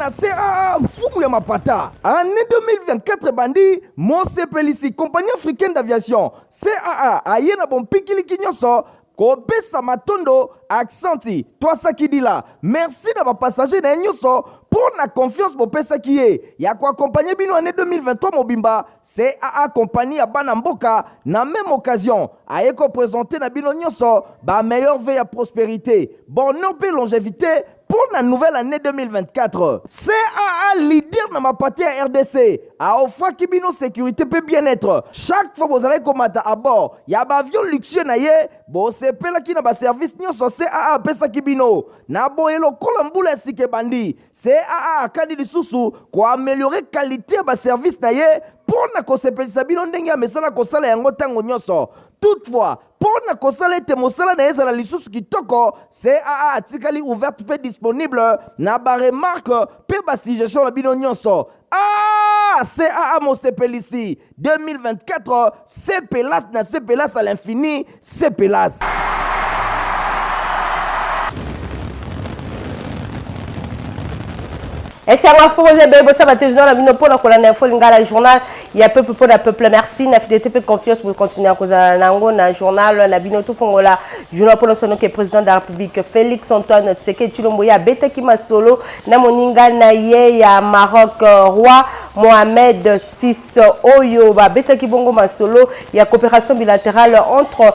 na CAA mfumu ya mapata. Année 2024 bandi Mose Pelisi compagnie africaine d'aviation CAA aye na bon pikili kinyoso kopesa matondo accenti twasa kidila. Merci na ba passager na nyoso pour la confiance bopesa kiye ya ko accompagner bino année 2023 mobimba CAA compagnie ya bana mboka na même occasion aye ko présenter na bino nyoso ba meilleur vœu ya prospérité bonheur et longévité pour la nouvelle année 2024. CAA leader na mapati ya RDC a offert kibino sécurité pe bien-être. Chaque fois vous allez komata à bord ya ba avion luxueux na ye bo sepela ki na ba service nyonso CAA pesa kibino na boyelo kolambula sike bandi CAA akadi lisusu ko améliorer qualité ya ba service na ye pour na kosepelisa bino ndenge ya mesala kosala yango tango nyonso. Toutefois, pour na kosala ete mosala na ezala lisusu kitoko, CAA atikali ouverte pe disponible na ba remarque pe ba suggestion na bino nyonso. CAA Mosepelisi 2024, CPLAS na CPLAS à l'infini, CPLAS. Et c'est un projet de ça va télévision la bino pour la colonne info lingala journal il y a peuple pour la peuple merci na fidélité pe confiance pour continuer à cause nango na journal na bino tout fongola journal pour le son que président de la République Félix Antoine Tshisekedi Tshilombo ya beta ki masolo na moninga na ye ya Maroc roi Mohamed VI oyo ba beta ki bongo masolo ya coopération bilatérale entre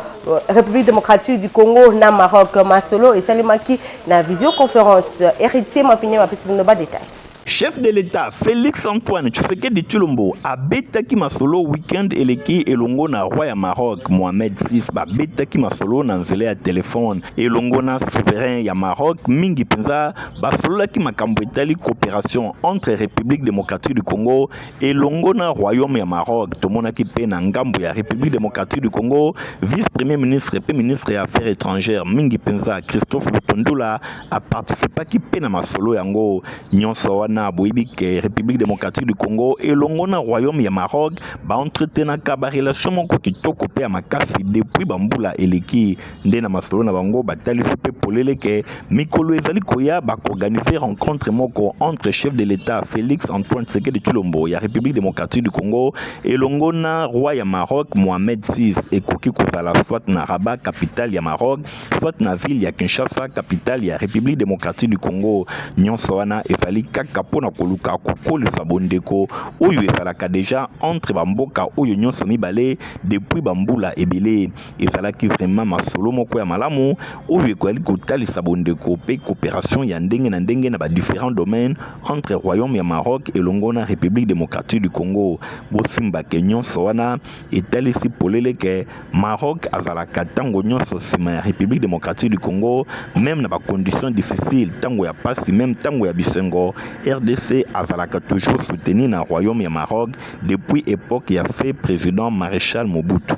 République démocratique du Congo na Maroc masolo et salimaki na visioconférence héritier mapinye mapesi bino ba détail. Chef de l'État Félix Antoine Tshisekedi Tshilombo a betaki masolo week-end eleki elongo na roi ya Maroc Mohamed VI ba betaki masolo na nzela ya téléphone elongo na souverain ya Maroc mingi penza basolaki makambo etali coopération entre République démocratique du Congo elongo na royaume ya Maroc tomonaki pe na ngambo ya République démocratique du Congo vice-premier ministre et ministre des affaires étrangères mingi penza Christophe Lutundula a participaki pe na masolo yango nyonso wana Boibike, République démocratique du Congo et l'ongona royaume ya Maroc ba entretenaka ba relation moko kitoko pe ya makasi depuis bambula eleki ndena masolo na bango batalisi pe poleleke mikolo ezali koya ba organiser rencontre moko entre chef de l'État Félix Antoine Tshisekedi Tshilombo ya République démocratique du Congo et l'ongona roi ya Maroc Mohamed VI ekoki kozala soit na Rabat capitale ya Maroc soit na ville ya Kinshasa capitale ya République démocratique du Congo nyonso wana ezali kaka pona koluka kokolisa bondeko oyo ezalaka déjà entre bamboka oyo nyonso mibale depuis bambula ebele ezalaki vraiment masolo moko ya malamu oyo ekozali kotalisa bondeko pe coopération ya ndenge na ba différents domaines entre royaume ya Maroc elongo na République démocratique du Congo bosimbake nyonso wana etalisi poleleke Maroc azalaka tango nyonso sima ya République démocratique du Congo même na ba conditions difficiles tango ya pasi même tango ya bisengo RDC azalaka toujours soutenu na royaume ya Maroc depuis époque ya fait président maréchal Mobutu.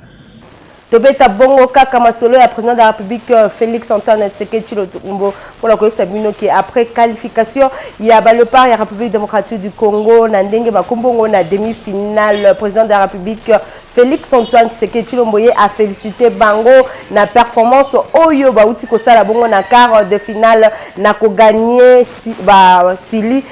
Tobeta bongo kaka masolo ya président de la République Félix Antoine Tshisekedi Tshilombo pour la Koyo Sabino qui après qualification il y a le part ya République démocratique du Congo na ndenge ba kombongo na demi-finale président de la République Félix Antoine Tshisekedi Tshilombo a félicité bango na performance oyo ba uti ko sala bongo na quart de finale na ko gagner Sili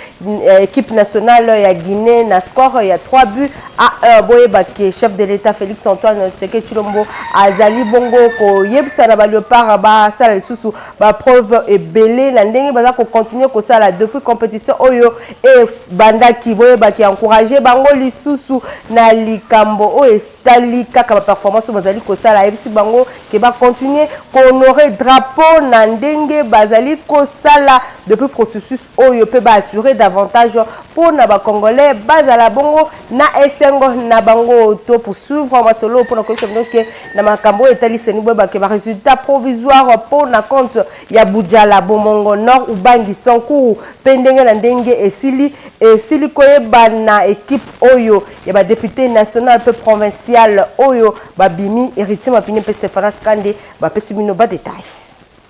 équipe nationale ya Guinée na score ya 3 buts à 1 boye ba ke chef de l'État Félix Antoine Tshisekedi Tshilombo azali bongo ko yebisa na ba leopard ba sala lisusu ba preuve ebele na ndenge baza ko continuer ko sala depuis compétition oyo et banda ki boye ba ki encourager bango lisusu na likambo o estali kaka ba performance bazali ko sala yebisi bango ke ba continuer ko honorer drapeau na ndenge bazali ko sala depuis processus oyo pe ba assurer davantage pour na ba congolais bazala bongo na esengo na bango to pour suivre masolo pour na ko ke na makambo etali seni boba ke ba résultat provisoire pour na compte ya Bujala Bomongo Nord ubangi Sankuru pendenge na ndenge esili koyeba na équipe oyo ya ba député national pe provincial oyo ba bimi héritier mapine pe Stéphane Skande ba pesi bino ba détail.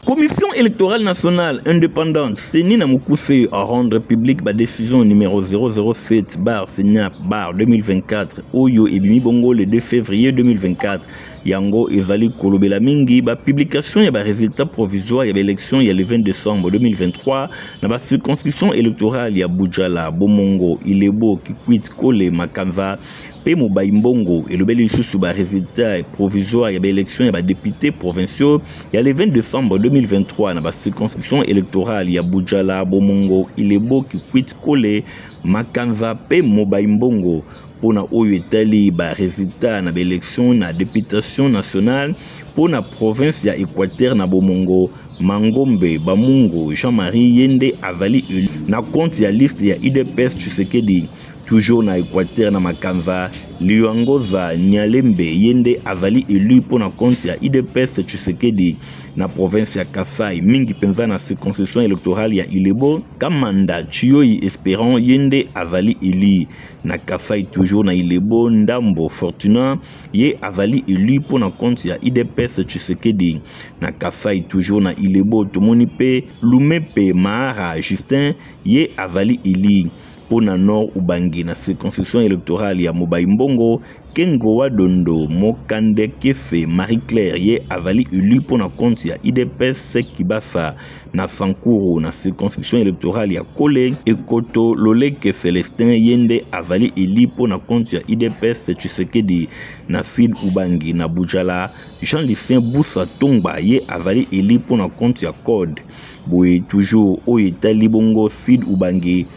Commission électorale nationale indépendante CENI Namukuse à rendre public la décision numéro 007/FENIAP/2024 Oyo et Bimi Bongo le 2 février 2024 yango ezali kolobela mingi ba publication ya ba résultats provisoires ya ba élection ya le 20 décembre 2023 na ba circonscription électorale ya Bujala, Bomongo, Ilebo, Kikwit, Kole, Makanza pe Mobaimbongo elobeli lisusu ba résultats provisoires ya ba élection ya ba députés provinciaux ya le 20 décembre 2023 na ba circonscription électorale ya Bujala, Bomongo, Ilebo, Kikwit, Kole, Makanza pe Mobaimbongo pona oyo etali ba résultat na ba élection na députation nationale pona province ya Équateur na Bomongo. Mangombe Bamungo Jean-Marie Yende azali na compte ya liste ya UDPS Tshisekedi toujours na Équateur na Makanza. Liwangoza Nyalembe Yende azali élu pour na compte ya UDPS Tshisekedi na province ya Kasai mingi penza na circonscription électorale ya Ilebo. Kamanda Chiyoi Espérant Yende azali élu na Kasai toujours na Ilebo. Ndambo Fortuna ye azali élu pour na compte ya UDPS Tshisekedi na Kasai toujours na Ilebo. Tomoni pe Lumepe Mahara Justin ye azali élu pour na Nord Ubangi na circonscription électorale ya Mobaimbongo. Kengo Wadondo Mokande Kese Marie-Claire ye azali élu pour na compte ya IDPS Kibasa na Sankuru na circonscription électorale ya Kole. Ekoto Loleke Celestin Yende azali élu pour na compte ya IDPS Tshisekedi na Sud Ubangi na Bujala. Jean-Lucien Boussa Tongba ye azali élu pour na compte ya Code boye toujours oyetali bongo Sud Ubangi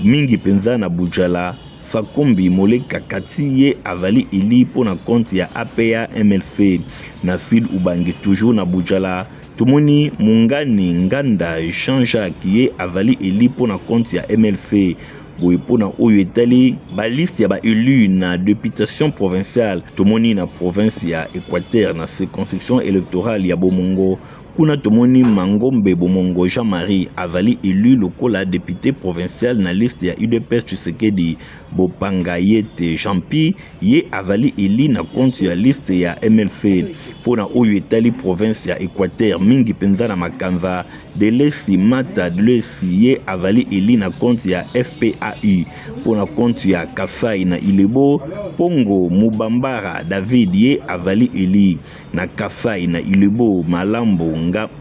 mingi penza na Bujala. Sakombi Moleka Kati ye azali élu pour na compte ya APA MLC na Sud Ubangi toujours na Bujala. Tomoni Mungani Nganda Jean-Jacques ye azali élu pour na compte ya MLC boye pona oyo etali ba liste ya ba élu na députation provinciale. Tomoni na province ya Équateur na circonscription électorale ya Bomongo. Kuna tomoni Mangombe Bomongo Jean-Marie azali élu lokola député provincial na liste ya UDPS Tshisekedi. Bopanga Yete Jean-Pi ye azali élu na compte ya liste ya MLC pona oyo etali province ya Équateur mingi penza na Makanza. Delesi Mata Delesi ye azali élu na compte ya FPAU pona compte ya Kasai na Ilebo. Pongo Mubambara David ye azali élu na Kasai na Ilebo.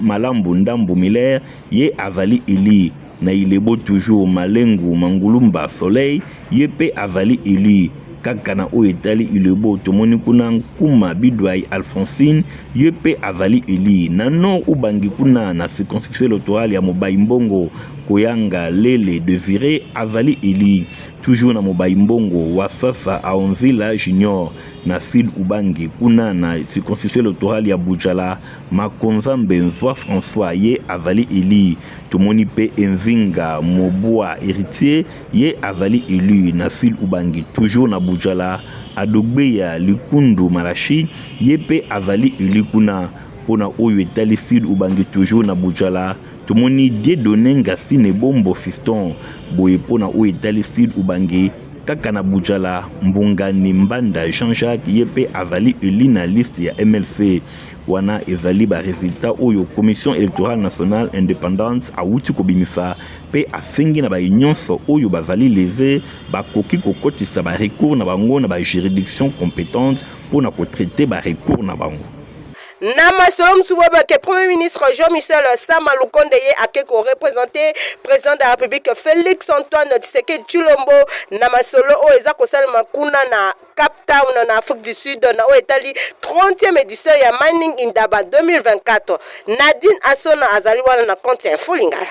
Malambo Ndambo Miller ye azali élu na Ilebo toujours. Malengu Mangulumba Soleil ye pe azali élu kaka na oyo etali Ilebo. Tomoni kuna Nkuma Bidwai Alphonsine ye pe azali élu na Nord Ubangi kuna na circonscription électorale ya Mobaimbongo. Koyanga Lele Désiré azali élu toujours na Mobaimbongo. Wasasa Aonzila Junior na Sud Ubangi kuna na circonscription électorale ya Bujala. Makonzambe Nzwa François ye azali élu. Tomoni pe Enzinga Mobua Héritier ye azali élu na Sud Ubangi toujours na Bujala. Adogbeya Likundu Malachi ye pe azali élu kuna pona oyo etali Sud Ubangi toujours na Bujala. Tomoni Dieudonné Ngasine Bombo Fiston boye pona oyo etali Sud Ubangi kaka na Bujala. Mbungani Mbanda Jean-Jacques ye pe azali élu na liste ya MLC wana ezali ba résultat oyo commission électorale nationale indépendante awuti kobimisa pe asengi na ba nyonso oyo bazali levé bakoki kokotisa ba recours na bango na ba juridiction compétente pona ko traiter ba recours na bango. Namasolo Msuwebe que Premier ministre Jean-Michel Sama Lukonde ye akeko représenter président de la République Félix Antoine Tshisekedi Tshilombo. Namasolo o eza kosalema kuna na Cape Town na Afrique du Sud na o etali 30e édition ya Mining Indaba 2024. Nadine Asona azali wana na compte ya Fulingala.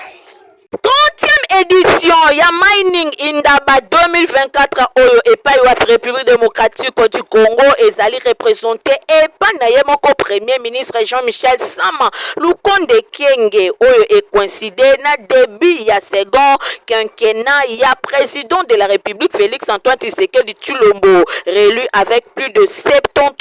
30e édition ya Mining Indaba 2024 oyo epai wa République démocratique du Congo ezali représenté epai na ye moko premier ministre Jean-Michel Sama Lukonde Kyenge oyo e coïncide na début ya second quinquennat ya président de la République Félix Antoine Tshisekedi Tshilombo réélu avec plus de 73%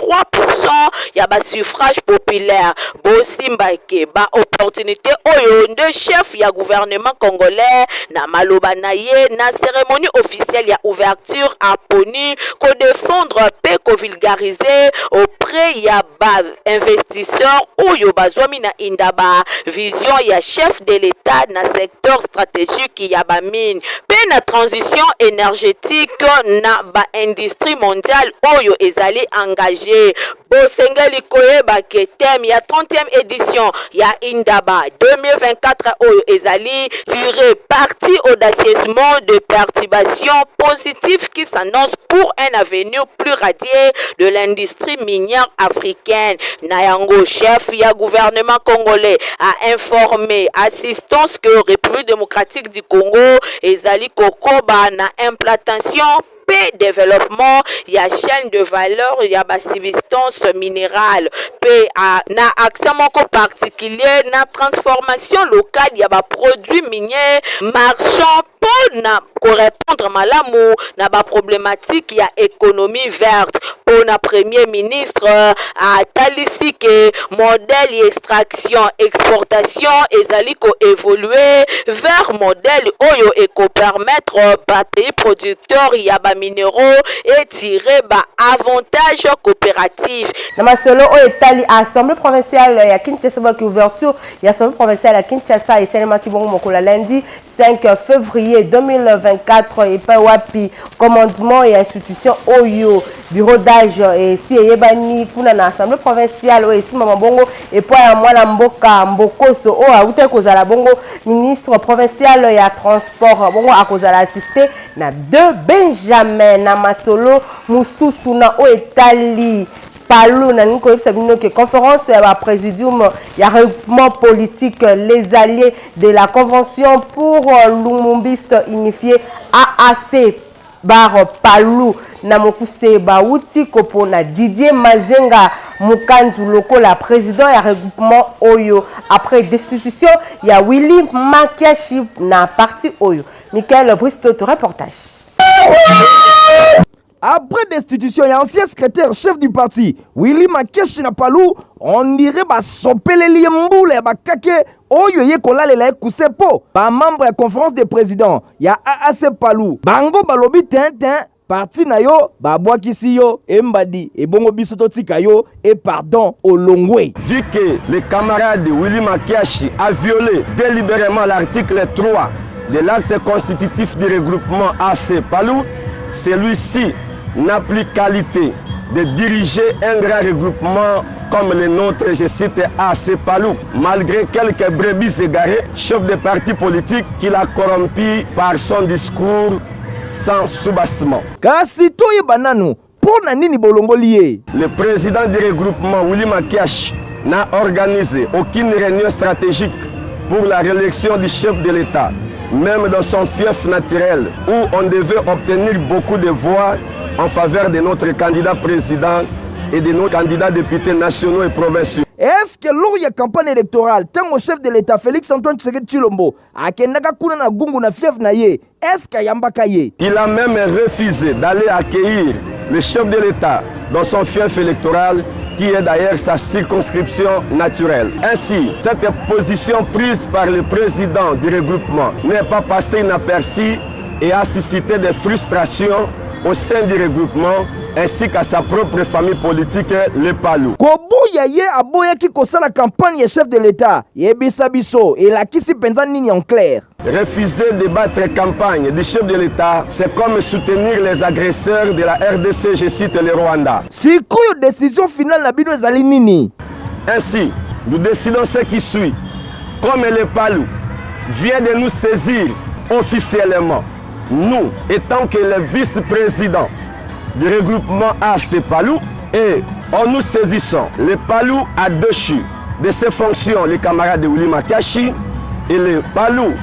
ya ba suffrage populaire. Bosimba ke ba opportunité oyo de chef ya gouvernement congolais na maloba na ye na cérémonie officielle ya ouverture à Poni ko défendre pe ko vulgariser auprès ya ba investisseurs oyo bazwami na Indaba vision ya chef de l'État na secteur stratégique ya ba mine pe na transition énergétique na ba industrie mondiale oyo ezali engagé bosengeli koyeba ke thème ya 30e édition ya Indaba 2024 oyo ezali tiré parti audacieusement de perturbations positives qui s'annoncent pour un avenir plus radieux de l'industrie minière africaine. Nayango, chef ya gouvernement congolais, a informé assistance que République démocratique du Congo ezali kokoba na implantation développement ya chaîne de valeur ya ba substance minérale pe na accent moko particulier na transformation locale ya ba produits miniers marchands pour na correspondre malamu na ba problématique ya économie verte pour na premier ministre a talisi que modèle extraction exportation ezali ko évoluer vers modèle oyo et ko permettre ba pays producteurs ya ba minéraux et tirer ba avantage coopératif. Na masolo o etali assemblée provinciale ya Kinshasa ba ouverture ya assemblée provinciale ya Kinshasa et seulement ki bongo mokola lundi 5 février 2024 et pa wapi commandement et institution oyo bureau d'âge et si yebani kuna na assemblée provinciale o esi mama bongo et pa ya mwana mboka mbokoso o auté kozala bongo ministre provincial ya transport bongo akozala assisté na deux Benjamin na masolo mususu na o etali Palou na niko yebisa que conférence ya présidium ya regroupement politique les alliés de la convention pour l'umumbiste unifié AAC bar Palou na mokuse bauti kopona Didier Mazenga Mukanzu lokola président ya regroupement oyo après destitution ya Willy Makiashi na parti oyo. Michael Bristo reportage. Après destitution, il y a ancien secrétaire chef du parti, Willy Makeshi na Palou, on dirait ba sopeleli mboule ba kake oyo ye kolale la kusepo. Ba membre ya conférence des présidents, il y a AAC Palou. Bango balobi tintin parti na yo ba bwakisi yo embadi et bongo bisoto tika yo et pardon au longwe. Vu que le camarade Willy Makiashi a violé délibérément l'article 3 de l'acte constitutif du regroupement AC Palou, celui-ci n'a plus qualité de diriger un grand regroupement comme le nôtre, je cite AC Palou, malgré quelques brebis égarées, chef de parti politique qu'il a corrompu par son discours sans soubassement. Kasi toye bananu, pour nini bolongo lié. Le président du regroupement, Willy Makiashi, n'a organisé aucune réunion stratégique pour la réélection du chef de l'État, même dans son fief naturel, où on devait obtenir beaucoup de voix en faveur de notre candidat président et de nos candidats députés nationaux et provinciaux. Est-ce que lors de la campagne électorale, tant au chef de l'État Félix Antoine Tshisekedi Tshilombo a kendaka kuna na gungu na fief na ye, est-ce que yambaka ye? Il a même refusé d'aller accueillir le chef de l'État dans son fief électoral, qui est d'ailleurs sa circonscription naturelle. Ainsi, cette position prise par le président du regroupement n'est pas passée inaperçue et a suscité des frustrations au sein du regroupement ainsi qu'à sa propre famille politique, les Palou. Kobuya ye aboya ki kosala campagne chef de l'État, yebisa biso et la kisi penza nini en clair. Refuser de battre campagne du chef de l'État, c'est comme soutenir les agresseurs de la RDC, je cite le Rwanda. Si koyo décision finale na bino ezali nini? Ainsi, nous décidons ce qui suit. Comme les Palou vient de nous saisir officiellement, nous, étant que les vice-présidents du regroupement AC Palou, et en nous saisissant, le Palou a déchu de ses fonctions les camarades de Willy Makiashi et le Palou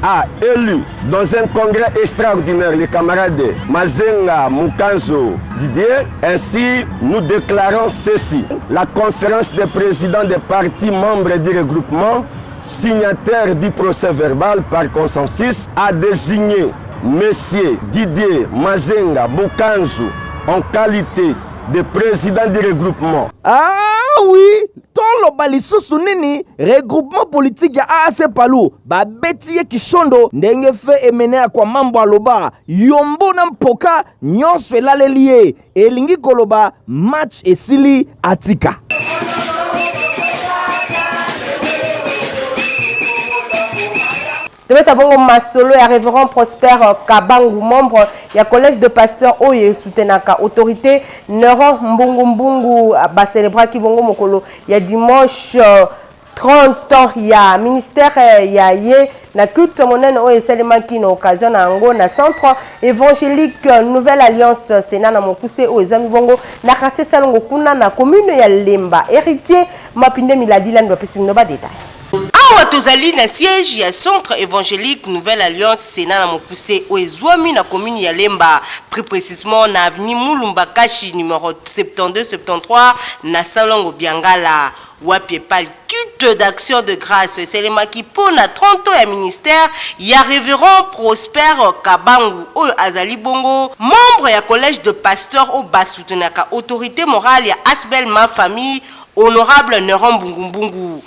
a élu dans un congrès extraordinaire les camarades de Mazenga Mukanzo Didier. Ainsi, nous déclarons ceci. La conférence des présidents des partis membres du regroupement, signataire du procès verbal par consensus, a désigné Monsieur Didier Mazenga Mukanzo en qualité de président du regroupement. Ah, oui toloba lisusu nini regroupement politique ya AAC Palu babeti ye kishondo ndenge fe emenea kwa mambo aloba yombo na mpoka nyonso elaleli ye elingi koloba match esili atika. Tobeta bongo masolo ya révérend Prosper Kabangu, membre ya collège de pasteur oye soutenaka autorité Neron Mbungu ba célébrer ki bongo mokolo ya dimanche 30 ans ya ministère ya ye na culte monene oye salemaki na occasion na ngo na centre évangélique Nouvelle Alliance Sénat na mokuse oye zami bongo na quartier Salongo kuna na commune ya Lemba héritier mapinde miladila ndo pesi no ba détail. Awa tozali na siège ya centre évangélique Nouvelle Alliance Sénat na mopuse oezwami na commune ya Lemba, plus précisément na avenue Mulumba Kashi numéro 72-73 na Salongo Biangala. Wapi epal culte d'action de grâce selemaki pona 30 ans ya ministère ya révérend Prosper Kabangu oyo azali bongo membre ya collège de pasteur au basoutenaka autorité morale ya Asbel ma famille honorable Neron Mbungu.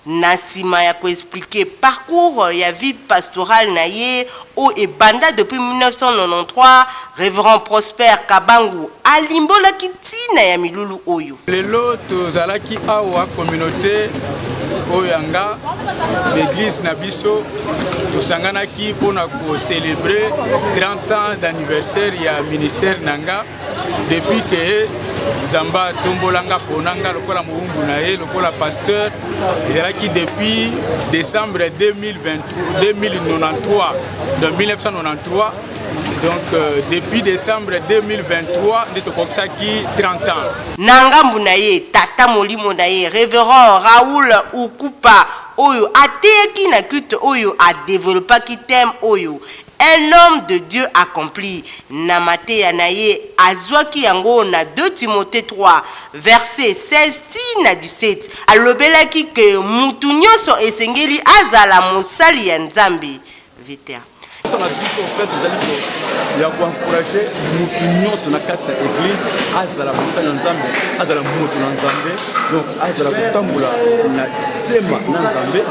Nasima ya ko expliquer parcours ya vie pastorale na ye o e banda depuis 1993 révérend Prosper Kabangu alimbola kitina ya milulu oyo lelo tozalaki awa communauté oyanga l'église na biso tosanganaki pona ko célébrer 30 ans d'anniversaire ya ministère nanga depuis que Zamba tombolanga ponanga lokola muumbu na ye lokola pasteur ezalaki depuis décembre 2093 de 1993 donc depuis décembre 2023 de tokokisaki 30 ans nangambu na ye tata molimo na ye révérend Raoul Ukupa oyo ateyaki na culte oyo a développaki thème oyo un homme de Dieu accompli. Namate Yanaye Azwaki yango na 2 Timothée 3 verset 16 na 17. Alobelaki ke mutu nyonso esengeli azala mosali ya Nzambe. Vétéran. Ça m'a dit en fait il y a quoi encourager mutu nyonso na kata église azala mosali ya Nzambe, azala mutu na Nzambe. Donc azala kutambula na sema na Nzambe.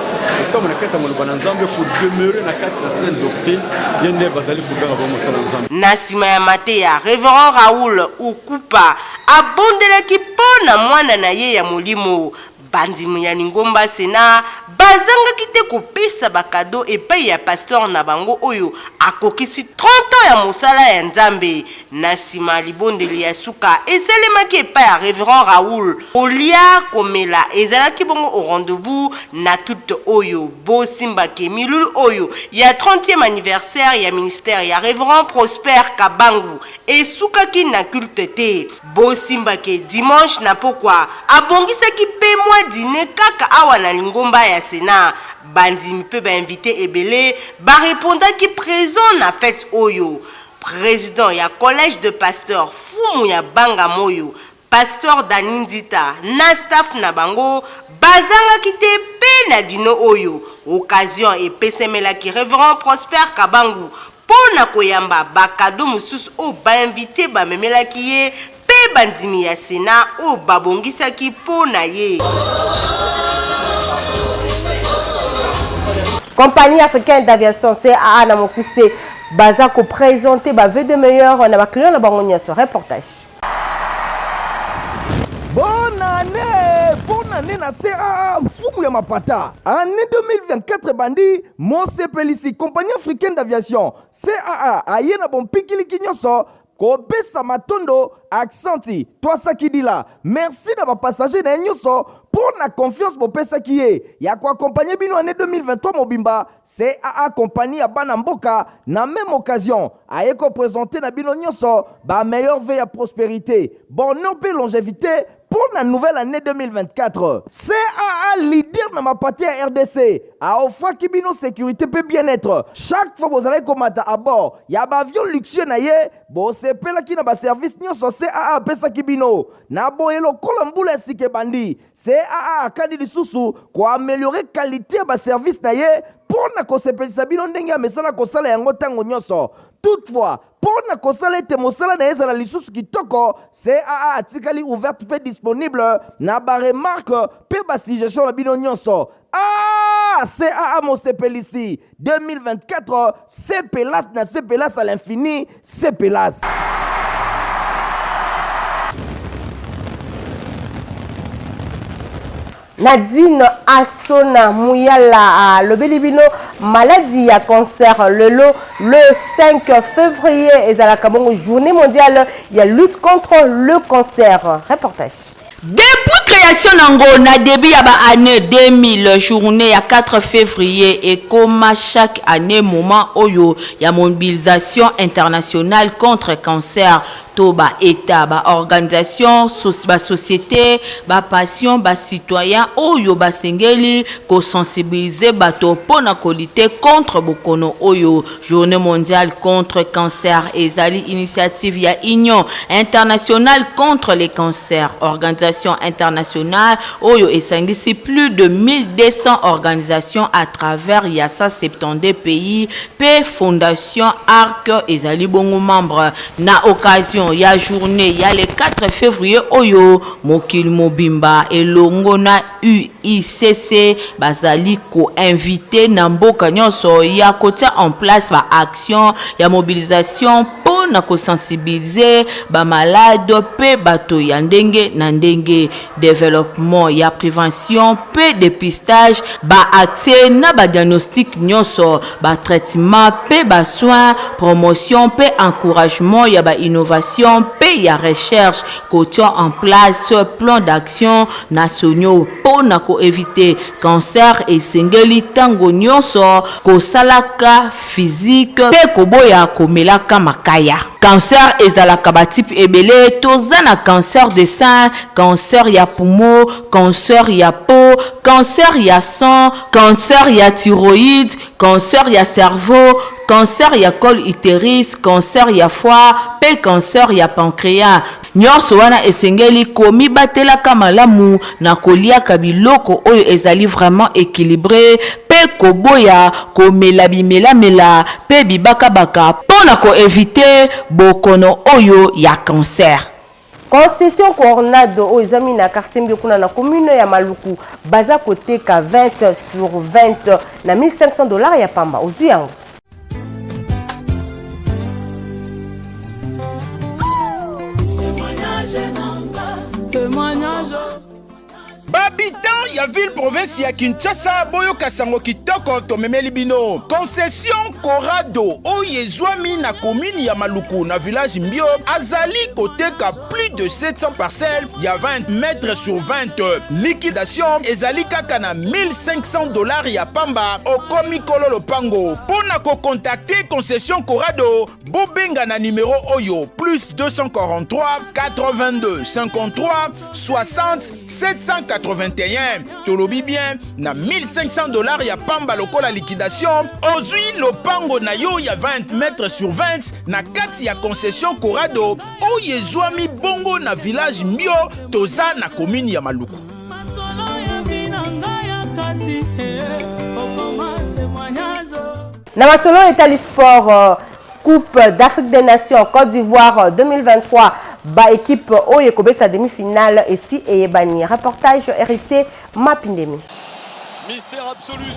Comme na kata moloba na Nzambe pour demeurer na kata sainte doctrine, yende bazali kuganga ba mosali ya Nzambe. Nasima ya Mateya, révérend Raoul Ukupa abondelaki pona mwana na ye ya molimo. Bandimu ya Ningomba Sena bazangaki te kopesa bakado epai ya pasteur na bango oyo akokisi 30 ans ya mosala ya Nzambe. Na sima libondeli ya suka esalemaki epai ya révérend Raoul olia komela ezalaki bongo au rendez-vous na culte oyo bosimbaki milulu oyo ya 30e anniversaire ya ministère ya révérend Prosper Kabangu esukaki na culte te bosimbaki dimanche na pokwa abongisaki pe mwa dîner kaka awa na Lingomba ya Sénat bandimi pe ba invité ebele ba répondaki présent na fête oyo président ya collège de pasteur Fumu ya Banga Moyo pasteur Danindita na staff na bango bazangaki te pe na dino oyo occasion epesemelaki révérend Prosper Kabangu pona koyamba bakado mususu o ba invité ba memelaki ye pe bandimi ya Sénat o babongisaki pona ye. Compagnie africaine d'aviation CAA na mokuse baza ko présenter ba vœux de meilleur na ba client na bangonia ce reportage. Bonne année na CAA mfumu ya mapata. Année 2024 bandi Mose Pelisi compagnie africaine d'aviation CAA aye na bon pikili kinyoso kopesa matondo accenti twasaki dila merci na ba passager na nyoso pour la confiance bopesa kiye ya ko accompagner bino année 2023 mobimba CAA compagnie ya bana mboka na même occasion aye ko présenter na bino nyoso ba meilleur vœu ya prospérité bonheur pe longévité pour la nouvelle année 2024. CAA leader na mapati ya RDC a offert kibino sécurité pe bien-être. Chaque fois vous allez komata à bord, ya ba avion luxueux na ye, bo sepela ki na ba service nyonso CAA pesa kibino. Na boyelo kolambula sike bandi. CAA akadi lisusu ko améliorer qualité ya ba service na ye pour na kosepelisa bino ndenge ya mesala kosala yango tango nyonso. Toutefois, pour na kosala ete mosala na ezala lisusu kitoko, CAA atikali ouverte pe disponible na ba remarque pe ba suggestion na bino nyonso. CAA Mosepelisi 2024, CPLAS na CPLAS à l'infini, CPLAS. Nadine Assona Mouyala le Belibino maladie à cancer le 5 février et à la Kabongo journée mondiale il y a lutte contre le cancer. Reportage. Depuis création nango na début ya ba année 2000 journée ya 4 février et comme chaque année moment oyo ya mobilisation internationale contre cancer to ba état ba organisation ba société ba passion ba citoyen oyo ba sengeli ko sensibiliser bato pona ko lutter contre bokono oyo journée mondiale contre cancer ezali initiative ya union internationale contre les cancers organisation internationale oyo esangisi plus de 1200 organisations à travers ya 172 pays pe fondation arc ezali bongo membre na occasion ya journée ya le 4 février oyo mokili mobimba elongo na UICC bazali ko invité na mboka nyonso ya kotia en place ba action ya mobilisation pour na ko sensibiliser ba malade pe bato ya ndenge na ndenge développement ya prévention pe dépistage ba accès na ba diagnostic nyonso ba traitement pe ba soins promotion pe encouragement ya ba innovation pe ya recherche kotia en place plan d'action nationaux pour na ko éviter cancer et sengeli tango nyonso ko salaka physique pe koboya komelaka makaya. Cancer ezalaka ba type ebele tozana cancer de sein, cancer ya poumon, cancer ya peau, cancer ya sang, cancer ya thyroïde, cancer ya cerveau, cancer ya col utérus, cancer ya foie, pe cancer ya pancréas. Nyonso wana esengeli komi batelaka malamu na koliaka biloko oyo ezali vraiment équilibré pe koboya komela bimela pe bibaka baka pona ko éviter bokono oyo ya cancer. Concession Coronado aux amis na quartier Mbekuna na commune ya Maluku baza côté ka 20 sur 20 na $1500 ya pamba aux yango. Habitant ya ville province ya Kinshasa boyo kasango kitoko tomemeli bino concession Corrado oyezwami na commune ya Maluku na village Mbio azali koteka plus de 700 parcelles ya 20 mètres sur 20 liquidation ezali kaka na $1500 ya pamba okomi kololo pango pona ko contacter concession Corrado bobenga na numéro oyo plus 243 82 53 60 781 tolobi bien na $1500 ya pamba lokola liquidation ozui lopango na yo ya 20 mètres sur 20 na kati ya concession Corrado oyezwami bongo na village Mbio toza na commune ya Maluku. Na masolo etali sport Coupe d'Afrique des Nations Côte d'Ivoire 2023 ba équipe oye kobeta demi-finale ici et Ebani. Reportage héritier Mapindemi.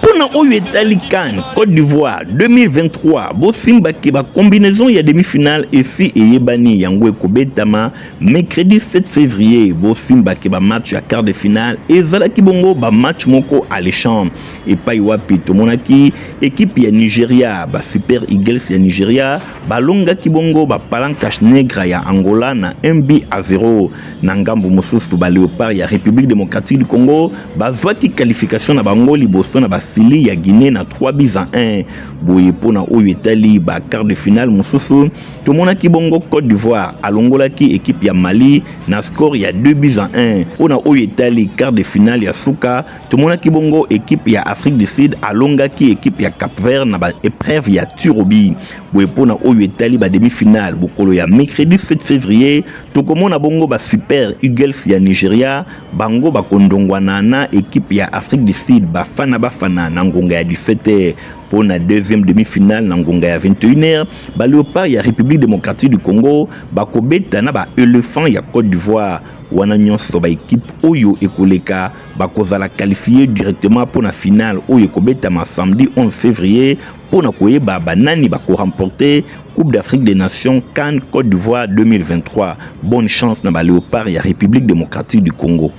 Pona oyo etali CAN Côte d'Ivoire 2023 bosimba ke ba combinaison ya demi-finale ici et Ebani yango ekobetama mercredi 7 février bosimba ke ba match ya quart de finale ezalaki bongo ba match moko alléchant epai wapi tomonaki équipe ya Nigeria ba Super Eagles ya Nigeria balongaki bongo ba Palancash Negra ya Angola na 1-0 na ngambo mosusu ba Léopard ya République démocratique du Congo bazwaki qualification na bango liboso na basili ya Guinée na 3-1 boye pona oyo etali ba quart de finale mosusu tomonaki bongo Côte d'Ivoire alongolaki équipe ya Mali na score ya 2-1 pona oyo etali quart de finale ya suka tomonaki bongo équipe ya Afrique du Sud alongaki équipe ya Cap-Vert na ba épreuve ya Turobi boye pona oyo etali ba demi-finale bokolo ya mercredi 7 février tokomona bongo ba Super Eagles ya Nigeria bango bakondongwana na équipe ya Afrique du Sud bafana na ngonga ya 17h pour la deuxième demi-finale na ngonga ya 21h ba Léopard ya République démocratique du Congo ba kobeta na ba éléphant ya Côte d'Ivoire wana nyonso ba équipe oyo ekoleka bakozala qualifié directement pour la finale oyo ekobetama samedi 11 février pour na koyeba banani bako remporter Coupe d'Afrique des Nations CAN Côte d'Ivoire 2023. Bonne chance na ba Léopard ya République démocratique du Congo.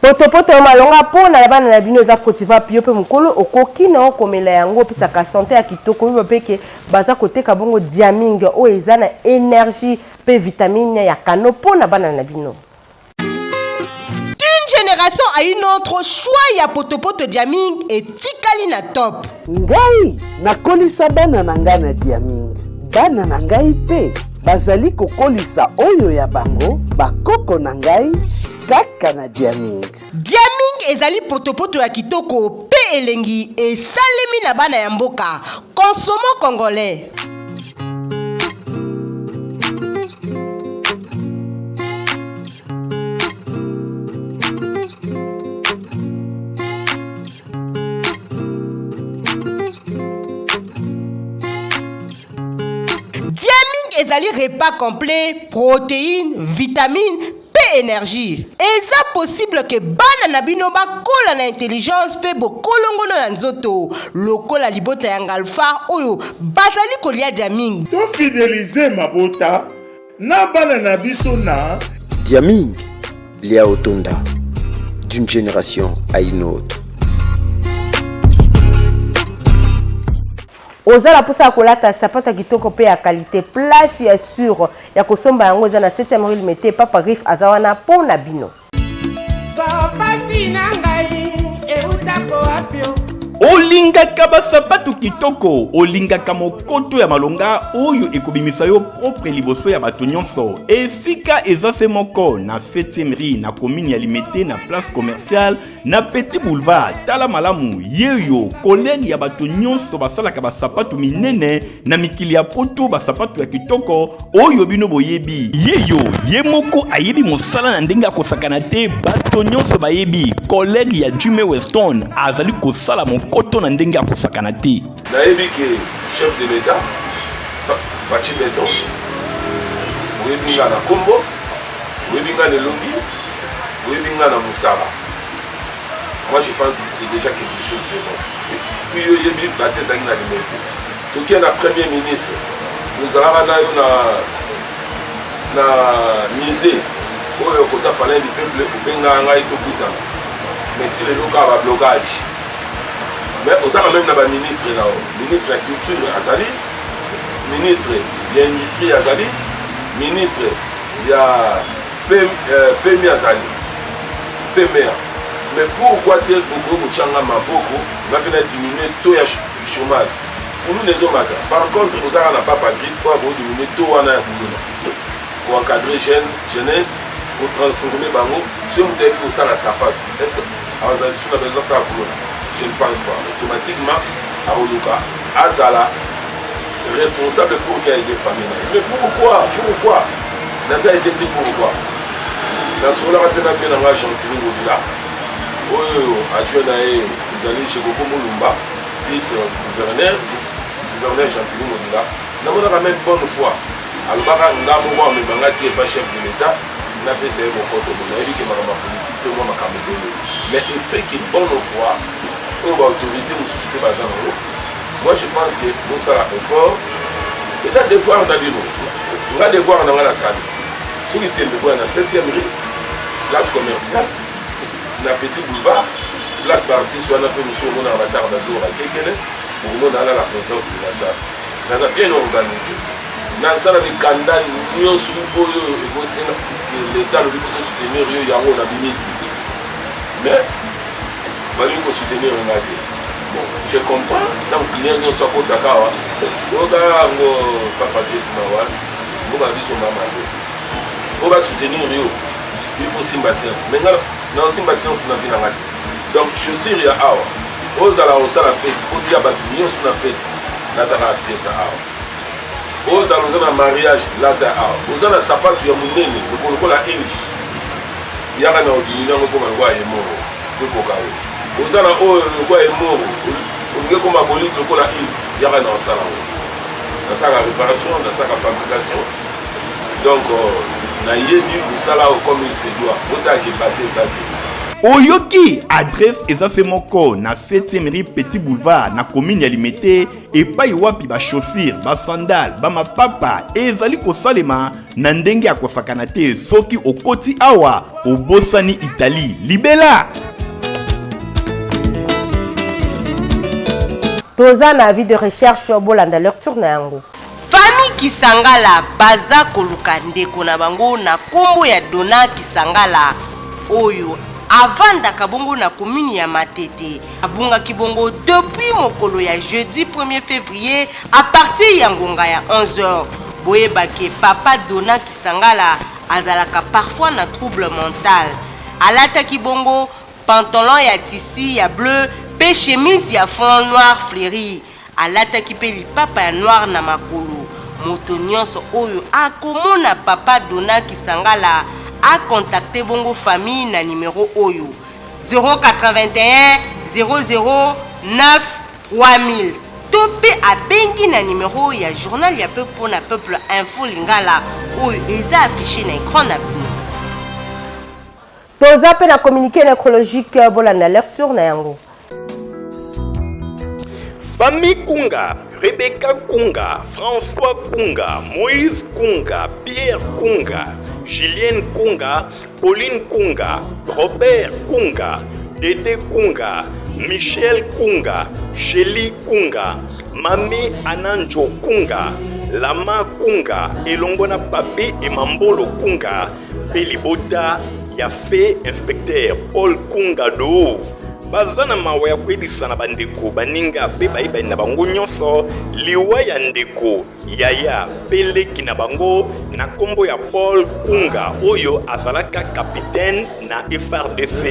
Poto malonga pona bana na bino za protiva pio pe mukolo okoki na okomela yango pisa ka santé ya kitoko bibo peke baza koteka bongo diaming o eza na énergie pe vitamine ya kano pona bana na bino. Une génération à une autre choix ya potopoto diaming et tikali na top. Ngai nakolisa bana na ngai na diaming. Bana na ngai pe bazali kokolisa oyo ya bango bakoko na ngai kaka na diaming. Diaming ezali potopoto ya kitoko pe elengi et salemi na bana ya mboka. Consommons congolais. Diaming ezali repas complet, protéines, vitamines, pe énergie. Eza possible que bana na bino ba kola na intelligence pe bo kolongono na nzoto. Lokola libota ya ngalfa oyo bazali kolia diaming. To fidéliser mabota na bana na biso na diaming lia otonda d'une génération à une autre. Ozala posa kolata sapata kitoko pe ya qualité place ya sûr ya kosomba yango za na 7e rue Mete papa Grif azawana pona bino. Papa sinangai eutako apio. Olingaka basapatu kitoko, olingaka mokoto ya malonga oyo ekobimisa yo propre liboso ya bato nyonso. Esika ezase moko na 7e rue na commune ya Limete na place commerciale na Petit Boulevard. Tala malamu yeyo collègue ya bato nyonso basalaka basapatu minene na mikili ya poto basapatu ya kitoko oyo bino boyebi. Yeyo yemoko ayebi mosala na ndenge akosakana te bato nyonso bayebi. Collègue ya Jume Weston azali kosala koto na ndenge akosakana te. Nayebi ke chef de l'État Fachi Beton oyebinga na Kombo, oyebinga na Elongi, oyebinga na Moussala. Moi je pense que c'est déjà quelque chose de bon. Et puis oyebi batezaki na Limete. Toki na premier ministre nous allons na musée oyo kota palais du peuple obenga ngai tokutana. Mais tu le loka ba blocage. Mais on a même le ministre là, ministre de la culture Azali, ministre de l'industrie Azali, ministre de la PMI Azali, PMR. Mais pourquoi tu es beaucoup de changa maboko, va venir diminuer le taux de chômage. Pour nous les hommes, par contre, nous n'avons pas Patrice pour diminuer le taux pour encadrer jeunesse, pour transformer Bango, si on est pour ça la sapate. Est-ce que on a besoin de ça pour nous? Je ne pense pas. Automatiquement, à Oluka, Azala, responsable pour qu'il y ait des familles. Mais pourquoi? Naza été dit pourquoi? Dans ce rôle, on a fait un gentil au-delà. Adjoint ils allaient chez Koko Moulumba, fils gouverneur gentil au-delà. Nous avons même bonne foi. Alors, Ngamo, mais Bangati n'est pas chef de l'État. n'a pas essayé mon compte au monde, il dit que ma politique peut moi ma mais il fait qu'il bonne foi aux autorités nous suspect pas ça. Moi je pense que nous ça effort et ça devoir on a dit nous on a devoir dans la salle sur le thème de la 7e rue place commerciale na Petit Boulevard place partie soit un peu monsieur on a la salle d'Adora quelqu'un pour nous dans la présence de la salle dans un bien organisé dans ça avec Kanda nous subo et l'État le peut soutenir yango na bimisi mais bali ko soutenir ngaki bon je comprends donc client nous soit pour Dakar oka ngo papa Christmas wa ngo ba biso mama on va soutenir yo il faut simba science mais non simba science na vina ngati donc je suis ya awa ozala osala fête pour dia ba nyonso sur la fête na tala pesa awa ozala na mariage la ta awa ozala sapato ya munene ko la ini yaka na odimina ngo ko mangwa yemo ko kawo ozala o ko yemo ndenge koma bolide lokola il yaka na osala nasaka réparation nasaka fabrication donc nayebi kosala comme il se doit otaki bate ezaki Oyoki adresse ezase moko na 7e rue Petit Boulevard na commune ya Limete epai wapi ba chaussure ba sandal ba mapapa ezali kosalema na ndenge ya kosakana te soki okoti awa obosani Italie libela. Toza na avis de recherche bolanda leur tourne yango. Famille Kisangala baza koluka ndeko na bango na kombo ya Dona Kisangala oyo avanda bongo na commune ya Matete abunga kibongo depuis mokolo ya jeudi 1er février à partir ya ngonga ya 11h. Boyebake papa Dona Kisangala azalaka parfois na trouble mental. Alata kibongo pantalon ya tissu ya bleu pe chemise ya fond noir fleuri. Alata kipeli papa ya noir na makolo. Moto nyonso oyo akomona papa Dona Kisangala a contacté bongo famille na numéro oyo 081 00 9 3000 topé a bengi na numéro ya journal ya peuple pour na peuple info lingala oyo eza affiché na écran na bino. Toza pe na communiqué nécrologique bolanda lecture na yango. Famille Kunga, Rebecca Kunga, François Kunga, Moïse Kunga, Pierre Kunga, Julienne Kunga, Pauline Kunga, Robert Kunga, Dédé Kunga, Michel Kunga, Shelly Kunga, Mami Ananjo Kunga, Lama Kunga, Elongona Papi et Mambolo Kunga, Pelibota, Yafé, inspecteur Paul Kunga do. Bazana mawa ya kwedisa na bandeko baninga pe baiba na bango nyonso liwa ya ndeko yaya peleki na bango na kombo ya Paul Kunga oyo azalaka capitaine na FRDC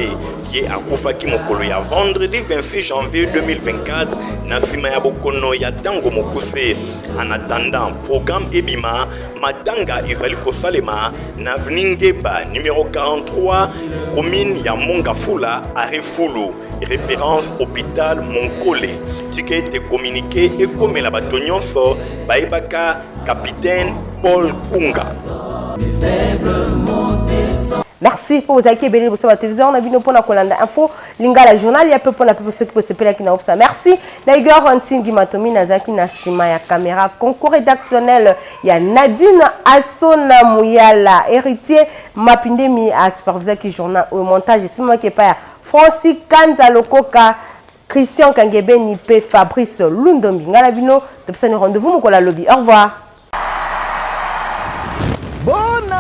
ye akufaki mokolo ya vendredi 26 janvier 2024 na sima ya bokono ya tango mokuse. En attendant programme ebima matanga ezali kosalema na Vningeba numéro 43 commune ya Mongafula à Refulu. Référence hôpital Monkole. Ce qui a été communiqué et comme la batonyonso Baibaka capitaine Paul Kunga. Merci pour vous accueillir béni pour la télévision. On a vu nos points à Kolanda Info. Lingala journal, il y a peu pour la ceux qui peuvent se payer qui n'a pas. Merci. Naigor Antingi Matomi Nazaki Nasima ya caméra concours rédactionnel. Il y a Nadine Assona Mouyala héritier Mapindemi à superviseur qui journal au montage. C'est moi qui pas Francis Kanzalo Koka Christian Kangebe Nipe Fabrice Lundombi. Ngala bino depuis ça nous rendez-vous mon kola lobby. Au revoir. Bonne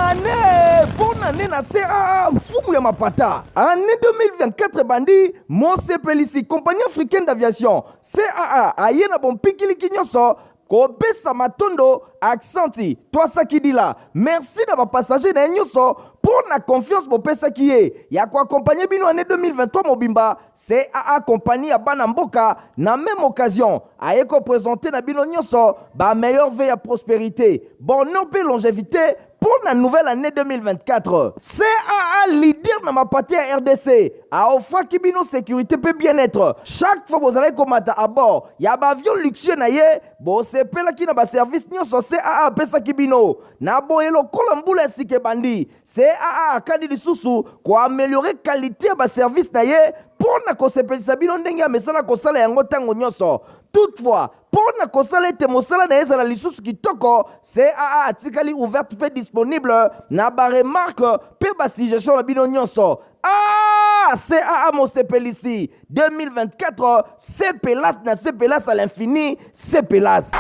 année na CAA mfumu ya mapata. Année 2024 bandi Mose Pelisi compagnie africaine d'aviation CAA aye na bon pikili kinyoso kobesa matondo accenti toasa kidila. Merci na ba passager na nyoso pour la confiance bopesa kiye ya ko accompagner bino année 2023 mobimba CAA compagnie ya bana mboka na même occasion aye ko présenter na bino nyoso ba meilleur veille à prospérité bonheur et longévité pour la nouvelle année 2024. CAA leader na mapati à RDC. A offre kibino sécurité peut bien-être. Chaque fois vous allez commander à bord, y a ba avion luxueux na ye, bo sepela ki na ba service nyonso CAA pesa kibino. Na bo elo kolambula sike bandi. CAA kadi lisusu ko améliorer qualité ba service na ye pour na ko sepelisa bino ndenge ya mesala ko sala yango tango nyonso. Toutefois, pour na kosala ete mosala na ezala lisusu kitoko, CAA atikali ouverte pe disponible na ba remarque pe ba suggestion na bino nyonso. Ah, CAA Mosepelisi 2024, c'est Pélas na c'est Pélas à l'infini, c'est Pélas.